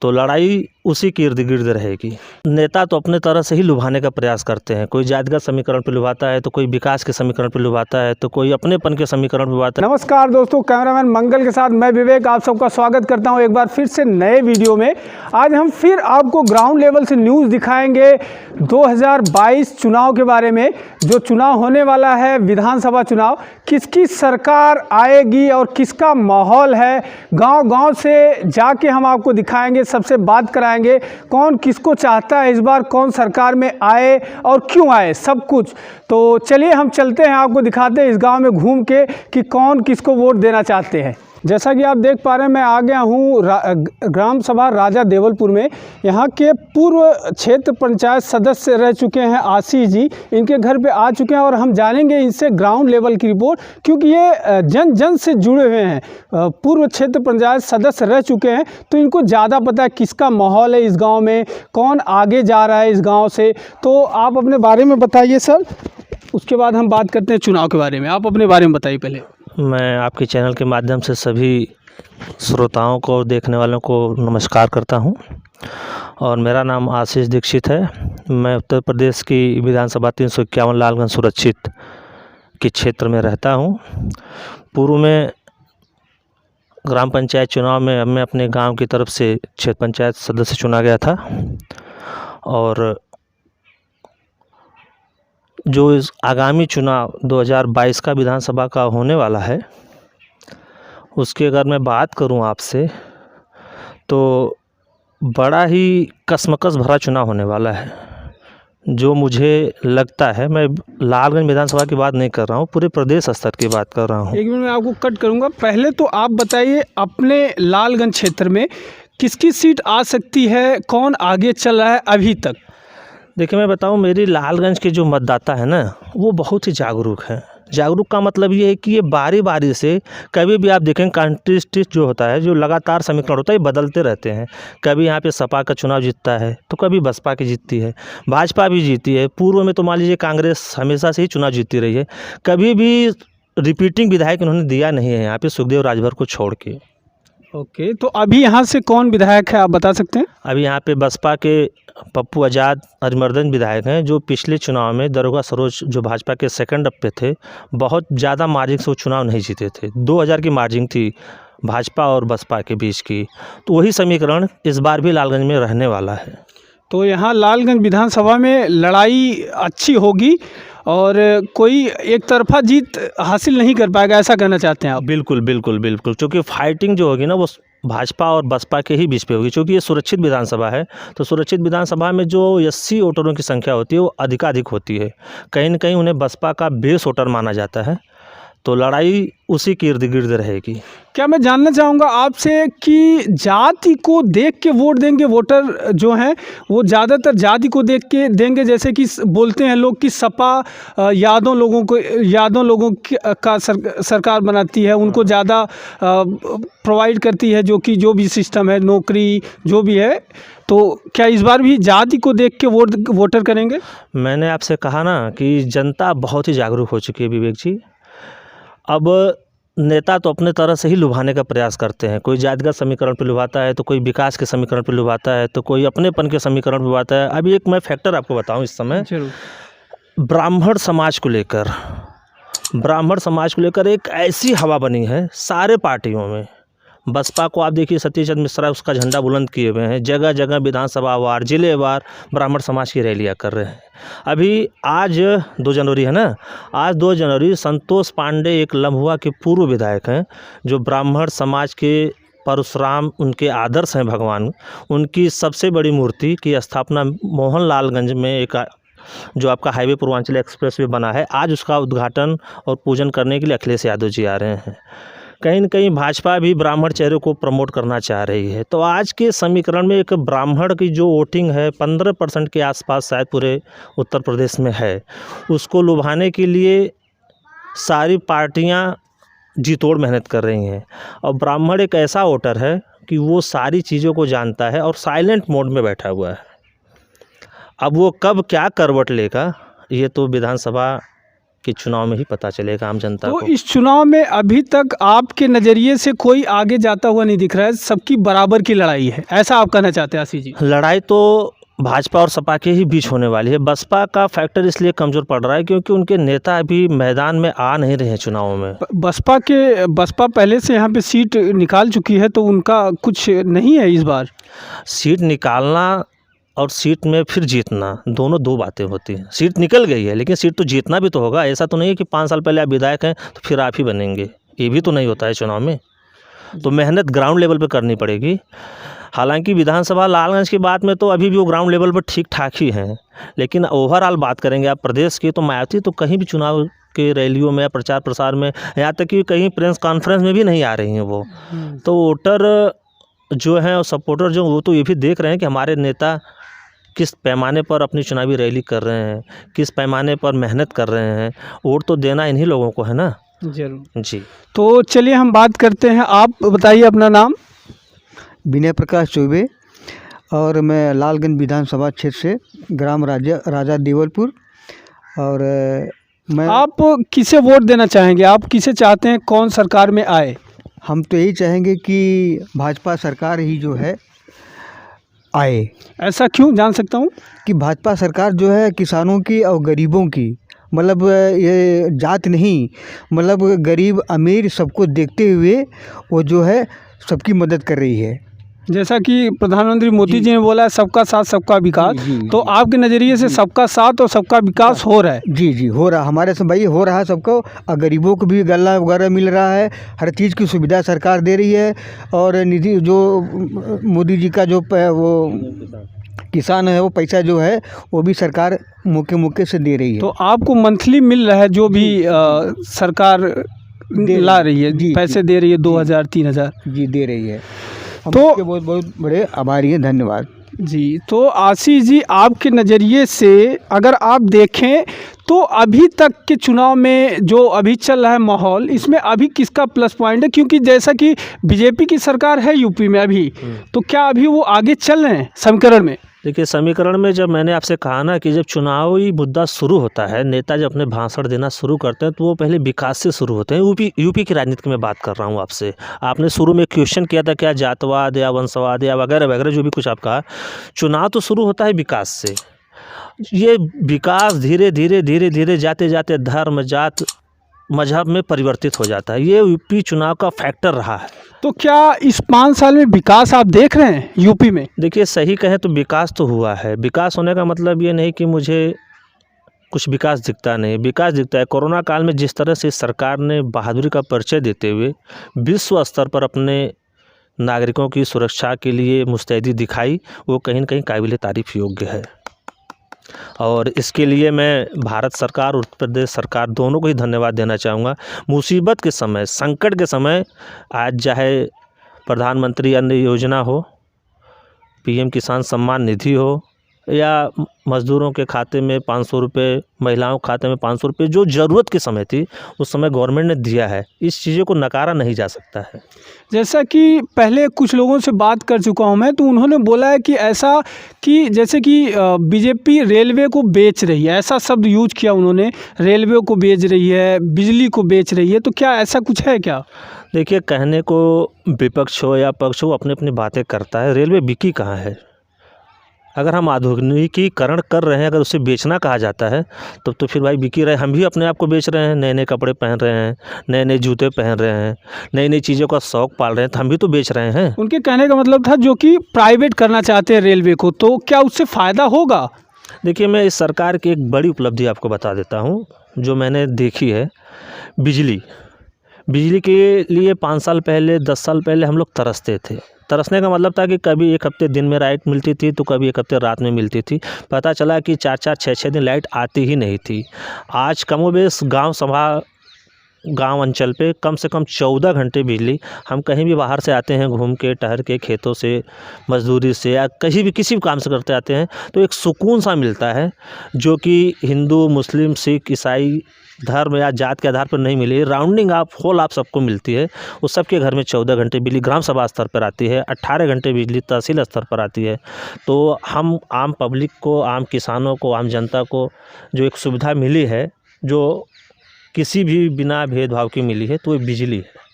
तो लड़ाई उसी के इर्द गिर्द रहेगी। नेता तो अपने तरह से ही लुभाने का प्रयास करते हैं, कोई जातिगत समीकरण पर लुभाता है, तो कोई विकास के समीकरण पर लुभाता है, तो कोई अपनेपन के समीकरण पर लुभाता है। नमस्कार दोस्तों, कैमरामैन मंगल के साथ मैं विवेक आप सबका स्वागत करता हूं एक बार फिर से नए वीडियो में। आज हम फिर आपको ग्राउंड लेवल से न्यूज़ दिखाएंगे 2022 चुनाव के बारे में। जो चुनाव होने वाला है विधानसभा चुनाव, किसकी सरकार आएगी और किसका माहौल है, गांव-गांव से जाके हम आपको दिखाएंगे, सबसे बात कराएंगे कौन किसको चाहता है इस बार, कौन सरकार में आए और क्यों आए, सब कुछ। तो चलिए हम चलते हैं, आपको दिखाते हैं इस गांव में घूम के कि कौन किसको वोट देना चाहते हैं। जैसा कि आप देख पा रहे हैं, मैं आ गया हूँ ग्राम सभा राजा देवलपुर में। यहाँ के पूर्व क्षेत्र पंचायत सदस्य रह चुके हैं आशीष जी, इनके घर पे आ चुके हैं और हम जानेंगे इनसे ग्राउंड लेवल की रिपोर्ट, क्योंकि ये जन जन से जुड़े हुए हैं, पूर्व क्षेत्र पंचायत सदस्य रह चुके हैं, तो इनको ज़्यादा पता है किसका माहौल है इस गाँव में, कौन आगे जा रहा है इस गाँव से। तो आप अपने बारे में बताइए सर, उसके बाद हम बात करते हैं चुनाव के बारे में। आप अपने बारे में बताइए पहले। मैं आपके चैनल के माध्यम से सभी श्रोताओं को, देखने वालों को नमस्कार करता हूं और मेरा नाम आशीष दीक्षित है। मैं उत्तर प्रदेश की विधानसभा 351 लालगंज सुरक्षित के क्षेत्र में रहता हूं। पूर्व में ग्राम पंचायत चुनाव में मैं अपने गांव की तरफ से क्षेत्र पंचायत सदस्य चुना गया था और जो इस आगामी चुनाव 2022 का विधानसभा का होने वाला है, उसकी अगर मैं बात करूं आपसे, तो बड़ा ही कशमकश भरा चुनाव होने वाला है। जो मुझे लगता है, मैं लालगंज विधानसभा की बात नहीं कर रहा हूं, पूरे प्रदेश स्तर की बात कर रहा हूं। एक मिनट में आपको कट करूंगा, पहले तो आप बताइए अपने लालगंज क्षेत्र में किसकी सीट आ सकती है, कौन आगे चल रहा है अभी तक। देखिए, मैं बताऊं, मेरी लालगंज के जो मतदाता है ना, वो बहुत ही जागरूक हैं। जागरूक का मतलब ये है कि ये बारी बारी से, कभी भी आप देखें कंटेस्ट जो होता है, जो लगातार समीकरण होता है, ये बदलते रहते हैं। कभी यहाँ पे सपा का चुनाव जीतता है तो कभी बसपा की जीतती है, भाजपा भी जीती है। पूर्व में तो मान लीजिए कांग्रेस हमेशा से ही चुनाव जीतती रही है, कभी भी रिपीटिंग विधायक उन्होंने दिया नहीं है यहाँ पे सुखदेव राजभर को छोड़ के। ओके, तो अभी यहाँ से कौन विधायक है आप बता सकते हैं। अभी यहाँ पे बसपा के पप्पू आज़ाद अरिमर्दन विधायक हैं, जो पिछले चुनाव में दरोगा सरोज जो भाजपा के सेकंड पे थे, बहुत ज़्यादा मार्जिन से वो चुनाव नहीं जीते थे। 2000 की मार्जिन थी भाजपा और बसपा के बीच की। तो वही समीकरण इस बार भी लालगंज में रहने वाला है। तो यहाँ लालगंज विधानसभा में लड़ाई अच्छी होगी और कोई एक तरफा जीत हासिल नहीं कर पाएगा, ऐसा कहना चाहते हैं आप। बिल्कुल बिल्कुल बिल्कुल, क्योंकि फाइटिंग जो होगी ना, वो भाजपा और बसपा के ही बीच पे होगी। क्योंकि ये सुरक्षित विधानसभा है, तो सुरक्षित विधानसभा में जो 80 वोटरों की संख्या होती है, वो अधिकाधिक होती है। कहीं न कहीं उन्हें बसपा का बेस वोटर माना जाता है, तो लड़ाई उसी के इर्द गिर्द रहेगी। क्या मैं जानना चाहूँगा आपसे कि जाति को देख के वोट देंगे वोटर जो हैं, वो ज़्यादातर जाति को देख के देंगे, जैसे कि बोलते हैं लोग कि सपा यादों लोगों का सरकार बनाती है, उनको ज़्यादा प्रोवाइड करती है, जो भी सिस्टम है, नौकरी जो भी है। तो क्या इस बार भी जाति को देख के वोटर करेंगे। मैंने आपसे कहा ना कि जनता बहुत ही जागरूक हो चुकी है विवेक जी। अब नेता तो अपने तरह से ही लुभाने का प्रयास करते हैं, कोई जातिगत समीकरण पर लुभाता है, तो कोई विकास के समीकरण पर लुभाता है, तो कोई अपनेपन के समीकरण पर लुभाता है। अभी एक मैं फैक्टर आपको बताऊं इस समय, ब्राह्मण समाज को लेकर एक ऐसी हवा बनी है सारे पार्टियों में। बसपा को आप देखिए, सतीश चंद्र मिश्रा उसका झंडा बुलंद किए हुए हैं, जगह जगह विधानसभा वार, जिले वार ब्राह्मण समाज की रैलियां कर रहे हैं। अभी आज 2 जनवरी है ना, आज 2 जनवरी संतोष पांडे एक लम्हुआ के पूर्व विधायक हैं, जो ब्राह्मण समाज के परशुराम उनके आदर्श हैं भगवान, उनकी सबसे बड़ी मूर्ति की स्थापना मोहनलालगंज में एक जो आपका हाईवे पूर्वांचल एक्सप्रेस वे बना है, आज उसका उद्घाटन और पूजन करने के लिए अखिलेश यादव जी आ रहे हैं। कहीं न कहीं भाजपा भी ब्राह्मण चेहरे को प्रमोट करना चाह रही है। तो आज के समीकरण में एक ब्राह्मण की जो वोटिंग है 15% के आसपास शायद पूरे उत्तर प्रदेश में है, उसको लुभाने के लिए सारी पार्टियां जी तोड़ मेहनत कर रही हैं। और ब्राह्मण एक ऐसा वोटर है कि वो सारी चीज़ों को जानता है और साइलेंट मोड में बैठा हुआ है। अब वो कब क्या करवट लेगा, ये तो विधानसभा कि चुनाव में ही पता चलेगा आम जनता तो को। इस चुनाव में अभी तक आपके नज़रिए से कोई आगे जाता हुआ नहीं दिख रहा है, सबकी बराबर की लड़ाई है, ऐसा आप कहना चाहते हैं आशीष जी? लड़ाई तो भाजपा और सपा के ही बीच होने वाली है। बसपा का फैक्टर इसलिए कमज़ोर पड़ रहा है क्योंकि उनके नेता अभी मैदान में आ नहीं रहे हैं चुनाव में। बसपा पहले से यहाँ पे सीट निकाल चुकी है, तो उनका कुछ नहीं है इस बार? सीट निकालना और सीट में फिर जीतना दोनों दो बातें होती हैं। सीट निकल गई है लेकिन सीट तो जीतना भी तो होगा। ऐसा तो नहीं है कि 5 साल पहले आप विधायक हैं तो फिर आप ही बनेंगे, ये भी तो नहीं होता है चुनाव में। तो मेहनत ग्राउंड लेवल पे करनी पड़ेगी। हालांकि विधानसभा लालगंज की बात में तो अभी भी वो ग्राउंड लेवल पर ठीक ठाक ही हैं, लेकिन ओवरऑल बात करेंगे आप प्रदेश की तो मायावती तो कहीं भी चुनाव के रैलियों में या प्रचार प्रसार में, यहाँ तक कि कहीं प्रेस कॉन्फ्रेंस में भी नहीं आ रही हैं वो। तो वोटर जो हैं और सपोर्टर जो, वो तो ये भी देख रहे हैं कि हमारे नेता किस पैमाने पर अपनी चुनावी रैली कर रहे हैं, किस पैमाने पर मेहनत कर रहे हैं। वोट तो देना इन्हीं लोगों को है ना। जरूर जी। तो चलिए हम बात करते हैं, आप बताइए अपना नाम। विनय प्रकाश चौबे और मैं लालगंज विधानसभा क्षेत्र से, ग्राम राजा देवलपुर। और मैं आप किसे वोट देना चाहेंगे, आप किसे चाहते हैं, कौन सरकार में आए? हम तो यही चाहेंगे कि भाजपा सरकार ही जो है आए। ऐसा क्यों, जान सकता हूँ? कि भाजपा सरकार जो है किसानों की और गरीबों की, मतलब ये जात नहीं, मतलब गरीब अमीर सबको देखते हुए वो जो है सबकी मदद कर रही है। जैसा कि प्रधानमंत्री मोदी जी ने बोला है सबका साथ सबका विकास, जी, तो आपके नज़रिए से सबका साथ और सबका विकास हो रहा है? जी जी हो रहा, हमारे से भाई हो रहा है सबको। और गरीबों को भी गल्ला वगैरह मिल रहा है, हर चीज़ की सुविधा सरकार दे रही है। और निधि जो मोदी जी का जो वो किसान है, वो पैसा जो है वो भी सरकार मौके से दे रही है। तो आपको मंथली मिल रहा है जो भी सरकार ला रही है, जी, पैसे दे रही है 2000 3000? जी दे रही है। हम तो उसके बहुत बहुत बड़े आभारी हैं, धन्यवाद जी। तो आशीष जी, आपके नज़रिए से अगर आप देखें तो अभी तक के चुनाव में जो अभी चल रहा है माहौल, इसमें अभी किसका प्लस पॉइंट है? क्योंकि जैसा कि बीजेपी की सरकार है यूपी में अभी, तो क्या अभी वो आगे चल रहे हैं समीकरण में? देखिए, समीकरण में जब मैंने आपसे कहा ना कि जब चुनावी मुद्दा शुरू होता है, नेता जब अपने भाषण देना शुरू करते हैं तो वो पहले विकास से शुरू होते हैं। यूपी की राजनीति की मैं बात कर रहा हूँ आपसे। आपने शुरू में क्वेश्चन किया था क्या जातवाद या वंशवाद या वगैरह वगैरह जो भी कुछ आप कहा। चुनाव तो शुरू होता है विकास से। ये विकास धीरे धीरे धीरे धीरे जाते जाते धर्म जात मजहब में परिवर्तित हो जाता है। ये यूपी चुनाव का फैक्टर रहा है। तो क्या इस 5 साल में विकास आप देख रहे हैं यूपी में? देखिए, सही कहें तो विकास तो हुआ है। विकास होने का मतलब ये नहीं कि मुझे कुछ विकास दिखता नहीं, विकास दिखता है। कोरोना काल में जिस तरह से सरकार ने बहादुरी का परिचय देते हुए विश्व स्तर पर अपने नागरिकों की सुरक्षा के लिए मुस्तैदी दिखाई, वो कहीं न कहीं काबिल तारीफ़ योग्य है। और इसके लिए मैं भारत सरकार और उत्तर प्रदेश सरकार दोनों को ही धन्यवाद देना चाहूँगा। मुसीबत के समय, संकट के समय, आज चाहे प्रधानमंत्री अन्न योजना हो, पीएम किसान सम्मान निधि हो, या मज़दूरों के खाते में 500 रुपये, महिलाओं के खाते में 500 रुपये, जो ज़रूरत के समय थी उस समय गवर्नमेंट ने दिया है। इस चीज़ों को नकारा नहीं जा सकता है। जैसा कि पहले कुछ लोगों से बात कर चुका हूं मैं, तो उन्होंने बोला है कि ऐसा कि जैसे कि बीजेपी रेलवे को बेच रही है, ऐसा शब्द यूज किया उन्होंने, रेलवे को बेच रही है, बिजली को बेच रही है। तो क्या ऐसा कुछ है क्या? देखिए, कहने को विपक्ष हो या पक्ष हो अपनी अपनी बातें करता है। रेलवे बिकी कहाँ है? अगर हम आधुनिकीकरण कर रहे हैं, अगर उसे बेचना कहा जाता है तो फिर भाई बिकी रहे। हम भी अपने आप को बेच रहे हैं, नए नए कपड़े पहन रहे हैं, नए नए जूते पहन रहे हैं, नई नई चीज़ों का शौक़ पाल रहे हैं, तो हम भी तो बेच रहे हैं। उनके कहने का मतलब था जो कि प्राइवेट करना चाहते हैं रेलवे को, तो क्या उससे फ़ायदा होगा? देखिए, मैं इस सरकार की एक बड़ी उपलब्धि आपको बता देता हूँ जो मैंने देखी है। बिजली के लिए 5 साल पहले, 10 साल पहले हम लोग तरसते थे। तरसने का मतलब था कि कभी एक हफ्ते दिन में लाइट मिलती थी तो कभी एक हफ्ते रात में मिलती थी। पता चला कि 4-4, 6-6 दिन लाइट आती ही नहीं थी। आज कमोबेश गांव अंचल पे कम से कम 14 घंटे बिजली। हम कहीं भी बाहर से आते हैं, घूम के टहल के, खेतों से, मजदूरी से, या कहीं भी किसी भी काम से करते आते हैं, तो एक सुकून सा मिलता है जो कि हिंदू, मुस्लिम, सिख, ईसाई धर्म या जात के आधार पर नहीं मिली। राउंडिंग आप होल आप सबको मिलती है। उस सबके घर में 14 घंटे बिजली ग्राम सभा स्तर पर आती है, 18 घंटे बिजली तहसील स्तर पर आती है। तो हम आम पब्लिक को, आम किसानों को, आम जनता को जो एक सुविधा मिली है, जो किसी भी बिना भेदभाव की मिली है तो ये बिजली है।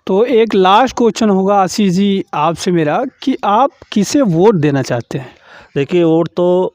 तो एक लास्ट क्वेश्चन होगा आशीष जी आपसे मेरा कि आप किसे वोट देना चाहते हैं, देखिए वोट तो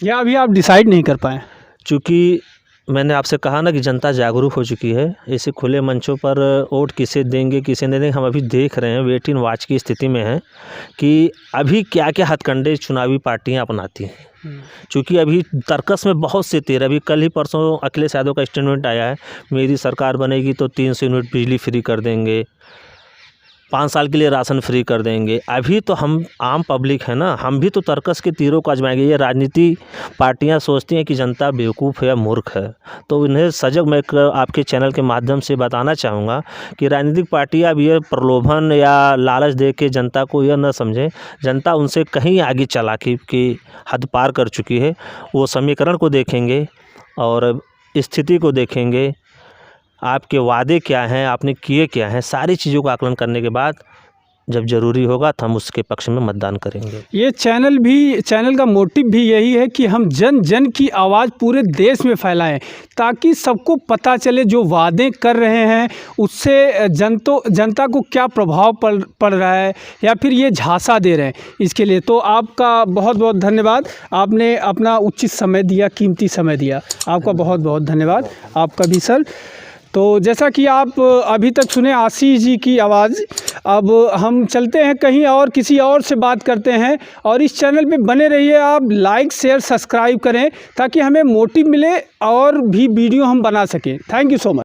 या अभी आप डिसाइड नहीं कर पाए? चूँकि मैंने आपसे कहा ना कि जनता जागरूक हो चुकी है, ऐसे खुले मंचों पर वोट किसे देंगे किसे नहीं देंगे हम अभी देख रहे हैं, वेट एंड वॉच की स्थिति में हैं कि अभी क्या क्या हथकंडे चुनावी पार्टियां अपनाती हैं। चूँकि अभी तर्कस में बहुत से तीर, अभी कल ही परसों अखिलेश यादव का स्टेटमेंट आया है, मेरी सरकार बनेगी तो 300 यूनिट बिजली फ्री कर देंगे, 5 साल के लिए राशन फ्री कर देंगे। अभी तो हम आम पब्लिक है ना, हम भी तो तर्कस के तीरों को आजमाएंगे। ये राजनीति पार्टियां सोचती हैं कि जनता बेवकूफ़ है या मूर्ख है, तो इन्हें सजग मैं आपके चैनल के माध्यम से बताना चाहूँगा कि राजनीतिक पार्टियां अब ये प्रलोभन या लालच दे के जनता को यह न समझें, जनता उनसे कहीं आगे चालाकी की हद पार कर चुकी है। वो समीकरण को देखेंगे और स्थिति को देखेंगे, आपके वादे क्या हैं, आपने किए क्या हैं, सारी चीज़ों का आकलन करने के बाद जब ज़रूरी होगा तो हम उसके पक्ष में मतदान करेंगे। ये चैनल का मोटिव भी यही है कि हम जन जन की आवाज़ पूरे देश में फैलाएं, ताकि सबको पता चले जो वादे कर रहे हैं उससे जनता को क्या प्रभाव पड़ रहा है या फिर ये झांसा दे रहे हैं। इसके लिए तो आपका बहुत बहुत धन्यवाद, आपने अपना उचित समय दिया, कीमती समय दिया, आपका बहुत बहुत धन्यवाद आपका भी सर। तो जैसा कि आप अभी तक सुने आशीष जी की आवाज़, अब हम चलते हैं कहीं और, किसी और से बात करते हैं। और इस चैनल पे बने रहिए आप, लाइक शेयर सब्सक्राइब करें ताकि हमें मोटिव मिले और भी वीडियो हम बना सकें। Thank you so much.